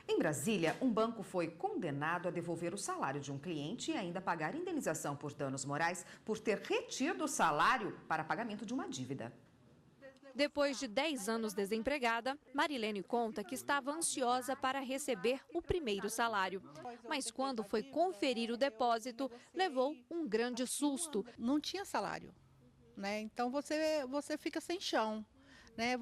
Em Brasília, um banco foi condenado a devolver o salário de um cliente e ainda pagar indenização por danos morais por ter retido o salário para pagamento de uma dívida. Depois de 10 anos desempregada, Marilene conta que estava ansiosa para receber o primeiro salário. Mas quando foi conferir o depósito, levou um grande susto. Não tinha salário, né? Então você fica sem chão, né?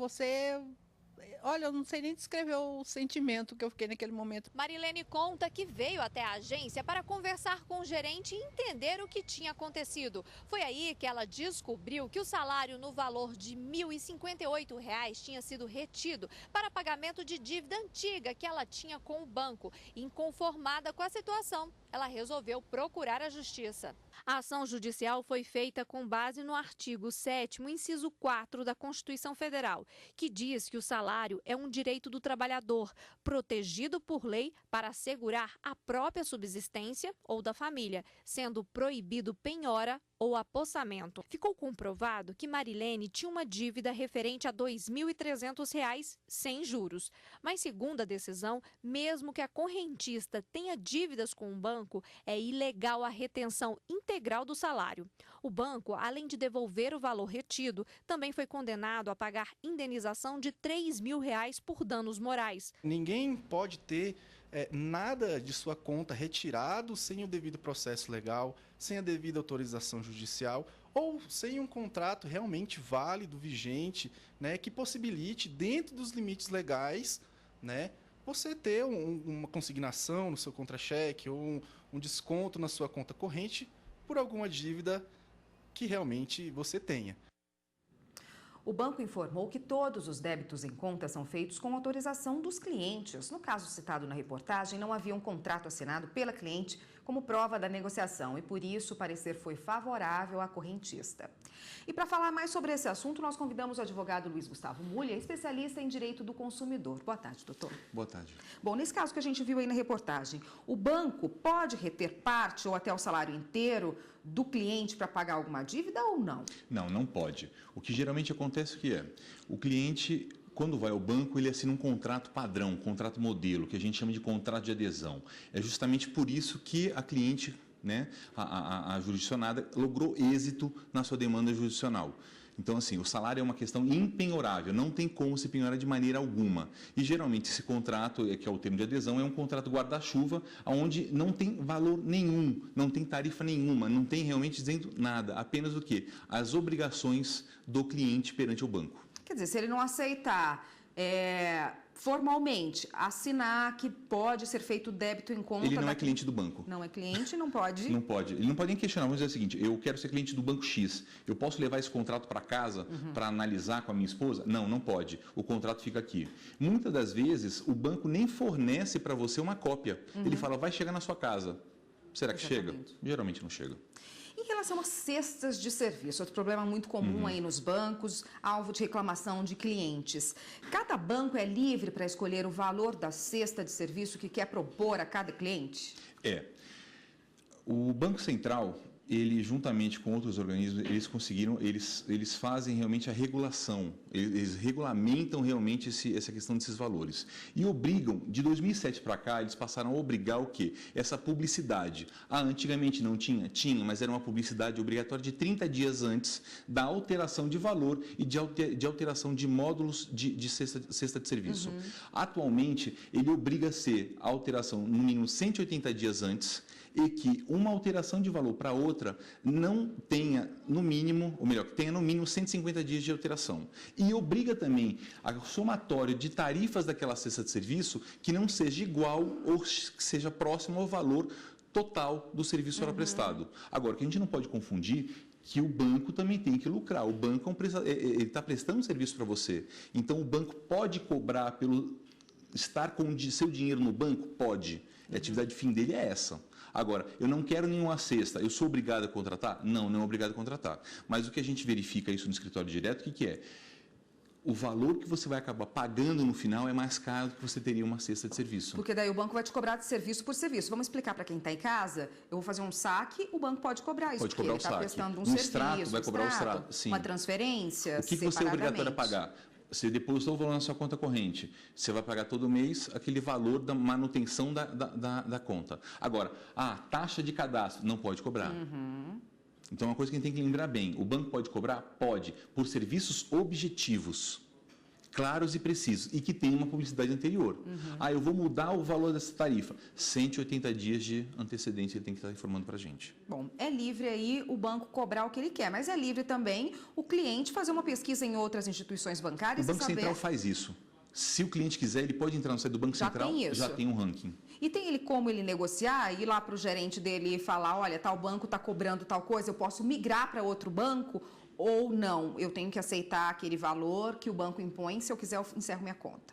Olha, eu não sei nem descrever o sentimento que eu fiquei naquele momento. Marilene conta que veio até a agência para conversar com o gerente e entender o que tinha acontecido. Foi aí que ela descobriu que o salário no valor de R$ 1.058 tinha sido retido para pagamento de dívida antiga que ela tinha com o banco. Inconformada com a situação, ela resolveu procurar a justiça. A ação judicial foi feita com base no artigo 7º, inciso 4 da Constituição Federal, que diz que o salário é um direito do trabalhador, protegido por lei para assegurar a própria subsistência ou da família, sendo proibido penhora ou apossamento. Ficou comprovado que Marilene tinha uma dívida referente a R$ 2.300 sem juros. Mas, segundo a decisão, mesmo que a correntista tenha dívidas com o banco, é ilegal a retenção integral do salário. O banco, além de devolver o valor retido, também foi condenado a pagar indenização de R$ 3.000 por danos morais. Ninguém pode ter nada de sua conta retirado sem o devido processo legal, sem a devida autorização judicial ou sem um contrato realmente válido, vigente, né, que possibilite, dentro dos limites legais, né, você ter uma consignação no seu contra-cheque ou um desconto na sua conta corrente por alguma dívida que realmente você tenha. O banco informou que todos os débitos em conta são feitos com autorização dos clientes. No caso citado na reportagem, não havia um contrato assinado pela cliente como prova da negociação e, por isso, o parecer foi favorável à correntista. E para falar mais sobre esse assunto, nós convidamos o advogado Luiz Gustavo Mulha, especialista em direito do consumidor. Boa tarde, doutor. Boa tarde. Bom, nesse caso que a gente viu aí na reportagem, o banco pode reter parte ou até o salário inteiro do cliente para pagar alguma dívida ou não? Não, não pode. O que geralmente acontece é o cliente, quando vai ao banco, ele assina um contrato padrão, um contrato modelo, que a gente chama de contrato de adesão. É justamente por isso que a cliente, né, a jurisdicionada, logrou êxito na sua demanda jurisdicional. Então, assim, o salário é uma questão impenhorável, não tem como se penhorar de maneira alguma. E, geralmente, esse contrato, que é o termo de adesão, é um contrato guarda-chuva, onde não tem valor nenhum, não tem tarifa nenhuma, não tem realmente dizendo nada, apenas o quê? As obrigações do cliente perante o banco. Quer dizer, se ele não aceitar formalmente assinar que pode ser feito débito em conta... Ele não é cliente do banco. Não é cliente, não pode... Não pode. Ele não pode nem questionar. Vamos dizer o seguinte, eu quero ser cliente do banco X. Eu posso levar esse contrato para casa para analisar com a minha esposa? Não, não pode. O contrato fica aqui. Muitas das vezes, o banco nem fornece para você uma cópia. Ele fala, vai chegar na sua casa. Será que chega? Geralmente não chega. Em relação às cestas de serviço, outro problema muito comum aí nos bancos, alvo de reclamação de clientes. Cada banco é livre para escolher o valor da cesta de serviço que quer propor a cada cliente? O Banco Central, ele juntamente com outros organismos, eles fazem realmente a regulação, eles regulamentam realmente essa questão desses valores. E obrigam, de 2007 para cá, eles passaram a obrigar o quê? Essa publicidade. Antigamente não tinha? Tinha, mas era uma publicidade obrigatória de 30 dias antes da alteração de valor e de alteração de módulos de cesta de serviço. Atualmente, ele obriga a ser a alteração no mínimo 180 dias antes, e que uma alteração de valor para outra não tenha no mínimo, ou melhor, que tenha no mínimo 150 dias de alteração. E obriga também a somatório de tarifas daquela cesta de serviço que não seja igual ou que seja próximo ao valor total do serviço prestado. Agora, o que a gente não pode confundir que o banco também tem que lucrar. O banco ele está prestando um serviço para você. Então, o banco pode cobrar pelo estar com o seu dinheiro no banco? Pode. A atividade fim dele é essa. Agora, eu não quero nenhuma cesta, eu sou obrigado a contratar? Não, não é obrigado a contratar. Mas o que a gente verifica isso no escritório direto, o que é? O valor que você vai acabar pagando no final é mais caro do que você teria uma cesta de serviço. Porque daí o banco vai te cobrar de serviço por serviço. Vamos explicar para quem está em casa? Eu vou fazer um saque, o banco pode cobrar isso. Pode cobrar o saque. Ele está prestando um no serviço. Extrato, vai cobrar o extrato. Sim. Uma transferência. O que você é obrigatório a pagar? Você depositou o valor na sua conta corrente, você vai pagar todo mês aquele valor da manutenção da conta. Agora, a taxa de cadastro não pode cobrar. Então, uma coisa que a gente tem que lembrar bem, o banco pode cobrar? Pode, por serviços objetivos, claros e precisos, e que tem uma publicidade anterior. Eu vou mudar o valor dessa tarifa. 180 dias de antecedência ele tem que estar informando para a gente. Bom, é livre aí o banco cobrar o que ele quer, mas é livre também o cliente fazer uma pesquisa em outras instituições bancárias O Banco e saber... Central faz isso. Se o cliente quiser, ele pode entrar no site do Banco Central, já tem um ranking. E tem como ele negociar, ir lá para o gerente dele e falar, olha, tal banco está cobrando tal coisa, eu posso migrar para outro banco? Ou não, eu tenho que aceitar aquele valor que o banco impõe, se eu quiser eu encerro minha conta.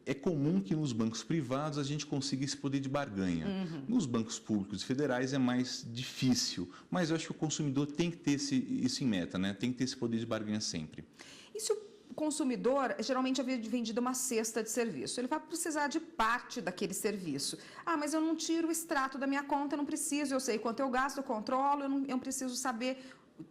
É comum que nos bancos privados a gente consiga esse poder de barganha. Nos bancos públicos e federais é mais difícil, mas eu acho que o consumidor tem que ter isso em meta, né? Tem que ter esse poder de barganha sempre. E se o consumidor geralmente havia vendido uma cesta de serviço, ele vai precisar de parte daquele serviço. Mas eu não tiro o extrato da minha conta, eu não preciso, eu sei quanto eu gasto, eu controlo, eu não preciso saber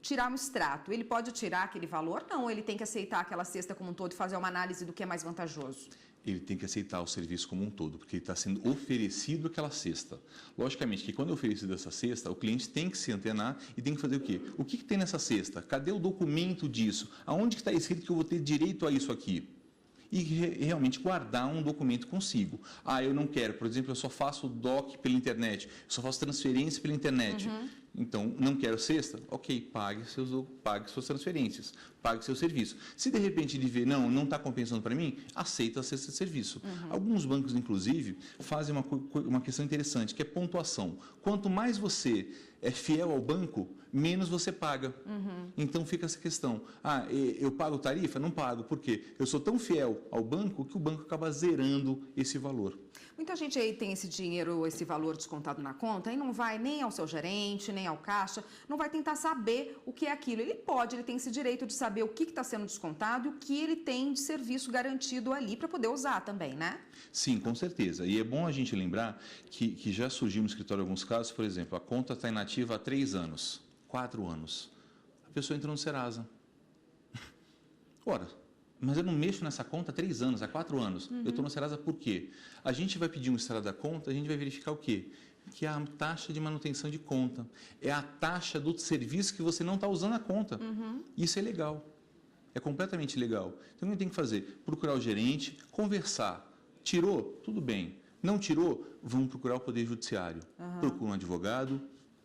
tirar um extrato. Ele pode tirar aquele valor? Não, ele tem que aceitar aquela cesta como um todo e fazer uma análise do que é mais vantajoso. Ele tem que aceitar o serviço como um todo, porque ele está sendo oferecido aquela cesta. Logicamente que quando é oferecido essa cesta, o cliente tem que se antenar e tem que fazer o quê? O que tem nessa cesta? Cadê o documento disso? Aonde que está escrito que eu vou ter direito a isso aqui? E realmente guardar um documento consigo. Eu não quero, por exemplo, eu só faço DOC pela internet, eu só faço transferência pela internet. Então, não quero cesta? Ok, pague suas transferências, pague seu serviço. Se de repente ele vê, não está compensando para mim, aceita a cesta de serviço. Alguns bancos, inclusive, fazem uma questão interessante, que é pontuação. Quanto mais você é fiel ao banco, menos você paga. Então fica essa questão. Eu pago tarifa? Não pago. Por quê? Eu sou tão fiel ao banco que o banco acaba zerando esse valor. Muita gente aí tem esse dinheiro, esse valor descontado na conta e não vai nem ao seu gerente, nem ao caixa, não vai tentar saber o que é aquilo. Ele tem esse direito de saber o que está sendo descontado e o que ele tem de serviço garantido ali para poder usar também, né? Sim, com certeza. E é bom a gente lembrar que já surgiu no escritório alguns casos, por exemplo, a conta está inativa há 3 anos, 4 anos. A pessoa entrou no Serasa. Ora, mas eu não mexo nessa conta há 3 anos, há 4 anos. Eu estou no Serasa por quê? A gente vai pedir um extrato da conta, a gente vai verificar o quê? Que é a taxa de manutenção de conta. É a taxa do serviço que você não está usando a conta. Isso é legal. É completamente legal. Então, o que tem que fazer? Procurar o gerente, conversar. Tirou? Tudo bem. Não tirou? Vamos procurar o Poder Judiciário. Procura um advogado,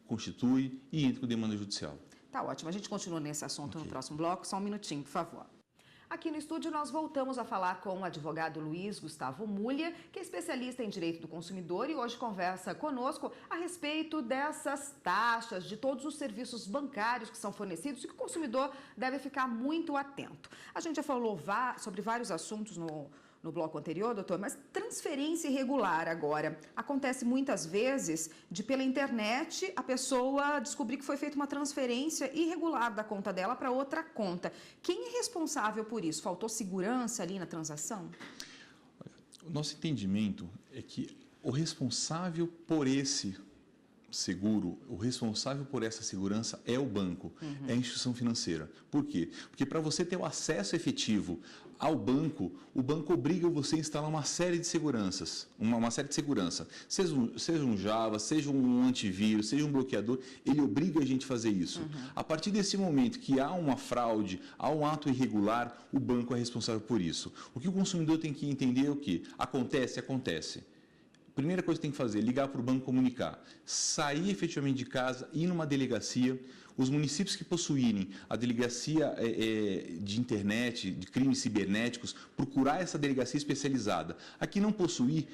constitui e entra com demanda judicial. Tá ótimo. A gente continua nesse assunto no próximo bloco. Só um minutinho, por favor. Aqui no estúdio nós voltamos a falar com o advogado Luiz Gustavo Mulha, que é especialista em direito do consumidor e hoje conversa conosco a respeito dessas taxas, de todos os serviços bancários que são fornecidos e que o consumidor deve ficar muito atento. A gente já falou sobre vários assuntos no bloco anterior, doutor, mas transferência irregular agora. Acontece muitas vezes de pela internet a pessoa descobrir que foi feita uma transferência irregular da conta dela para outra conta. Quem é responsável por isso? Faltou segurança ali na transação? O nosso entendimento é que o responsável por esse seguro, o responsável por essa segurança é o banco, é a instituição financeira. Por quê? Porque para você ter o acesso efetivo ao banco, o banco obriga você a instalar uma série de seguranças, uma série de segurança. Seja um Java, seja um antivírus, seja um bloqueador, ele obriga a gente a fazer isso. A partir desse momento que há uma fraude, há um ato irregular, o banco é responsável por isso. O que o consumidor tem que entender é o quê? Acontece. Primeira coisa que tem que fazer, ligar para o banco comunicar, sair efetivamente de casa, ir numa delegacia. Os municípios que possuírem a delegacia de internet, de crimes cibernéticos, procurar essa delegacia especializada. Aqui não possuir,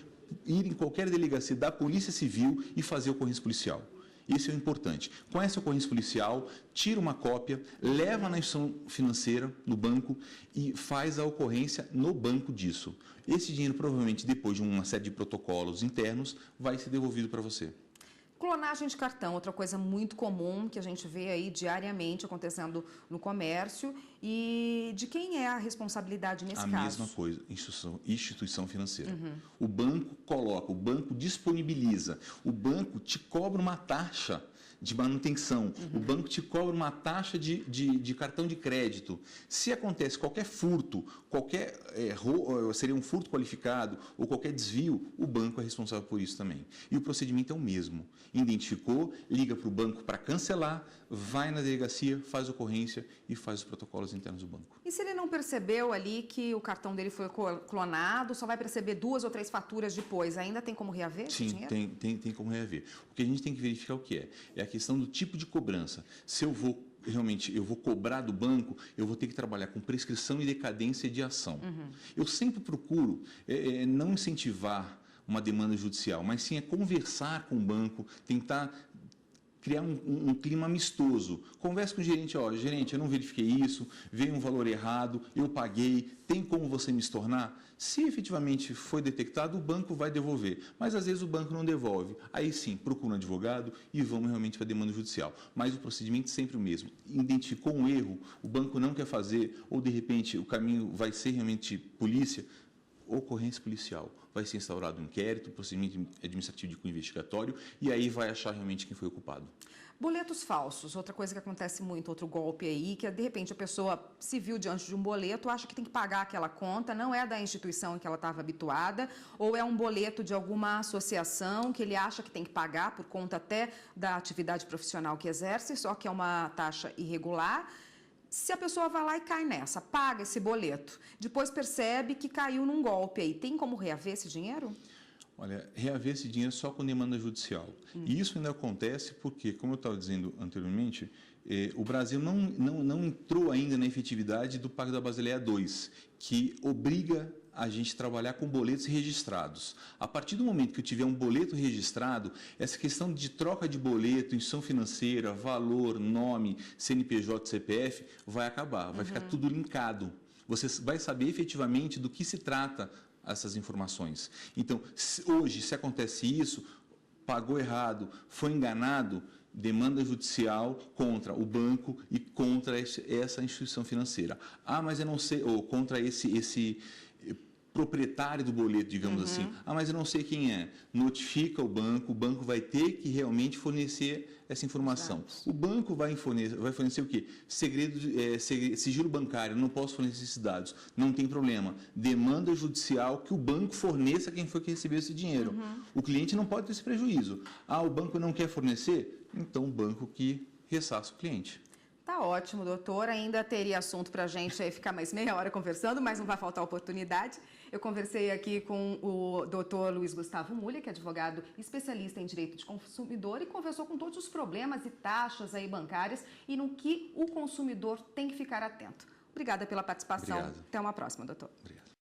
ir em qualquer delegacia da Polícia Civil e fazer ocorrência policial. Isso é o importante. Com essa ocorrência policial, tira uma cópia, leva na instituição financeira, no banco, e faz a ocorrência no banco disso. Esse dinheiro, provavelmente, depois de uma série de protocolos internos, vai ser devolvido para você. Clonagem de cartão, outra coisa muito comum que a gente vê aí diariamente acontecendo no comércio E de quem é a responsabilidade nesse A caso? mesma coisa, instituição financeira. O banco coloca, o banco disponibiliza, o banco te cobra uma taxa de manutenção, o banco te cobra uma taxa de cartão de crédito. Se acontece qualquer furto, seria um furto qualificado ou qualquer desvio, o banco é responsável por isso também. E o procedimento é o mesmo. Identificou, liga para o banco para cancelar, vai na delegacia, faz ocorrência e faz os protocolos internos do banco. E se ele não percebeu ali que o cartão dele foi clonado, só vai perceber 2 ou 3 faturas depois, ainda tem como reaver esse dinheiro? Sim, tem como reaver. O que a gente tem que verificar o que é a questão do tipo de cobrança. Se eu vou cobrar do banco, eu vou ter que trabalhar com prescrição e decadência de ação. Eu sempre procuro não incentivar uma demanda judicial, mas sim conversar com o banco, tentar criar um clima amistoso. Converse com o gerente, gerente, eu não verifiquei isso, veio um valor errado, eu paguei, tem como você me estornar? Se efetivamente foi detectado, o banco vai devolver, mas às vezes o banco não devolve. Aí sim, procura um advogado e vamos realmente para a demanda judicial. Mas o procedimento é sempre o mesmo. Identificou um erro, o banco não quer fazer, ou de repente o caminho vai ser realmente polícia, ocorrência policial. Vai ser instaurado um inquérito, procedimento administrativo de cunho investigatório, e aí vai achar realmente quem foi o culpado. Boletos falsos, outra coisa que acontece muito, outro golpe aí, que de repente a pessoa se viu diante de um boleto, acha que tem que pagar aquela conta, não é da instituição em que ela estava habituada, ou é um boleto de alguma associação que ele acha que tem que pagar por conta até da atividade profissional que exerce, só que é uma taxa irregular. Se a pessoa vai lá e cai nessa, paga esse boleto, depois percebe que caiu num golpe aí, tem como reaver esse dinheiro? Olha, reaver esse dinheiro só com demanda judicial. E isso ainda acontece porque, como eu estava dizendo anteriormente, o Brasil não entrou ainda na efetividade do Pacto da Basileia II, que obriga a gente trabalhar com boletos registrados. A partir do momento que eu tiver um boleto registrado, essa questão de troca de boleto, instituição financeira, valor, nome, CNPJ, CPF, vai acabar, vai ficar tudo linkado. Você vai saber efetivamente do que se trata essas informações. Então, hoje, se acontece isso, pagou errado, foi enganado, demanda judicial contra o banco e contra essa instituição financeira. Ah, mas eu não sei, ou contra esse proprietário do boleto, digamos assim. Ah, mas eu não sei quem é. Notifica o banco vai ter que realmente fornecer essa informação. O banco vai fornecer o quê? Sigilo bancário, não posso fornecer esses dados. Não tem problema. Demanda judicial que o banco forneça quem foi que recebeu esse dinheiro. O cliente não pode ter esse prejuízo. Ah, o banco não quer fornecer? Então o banco que ressarça o cliente. Tá ótimo, doutor. Ainda teria assunto para a gente ficar mais meia hora conversando, mas não vai faltar oportunidade. Eu conversei aqui com o doutor Luiz Gustavo Mulha, que é advogado especialista em direito de consumidor, e conversou com todos os problemas e taxas aí bancárias e no que o consumidor tem que ficar atento. Obrigada pela participação. Obrigado. Até uma próxima, doutor. Obrigado.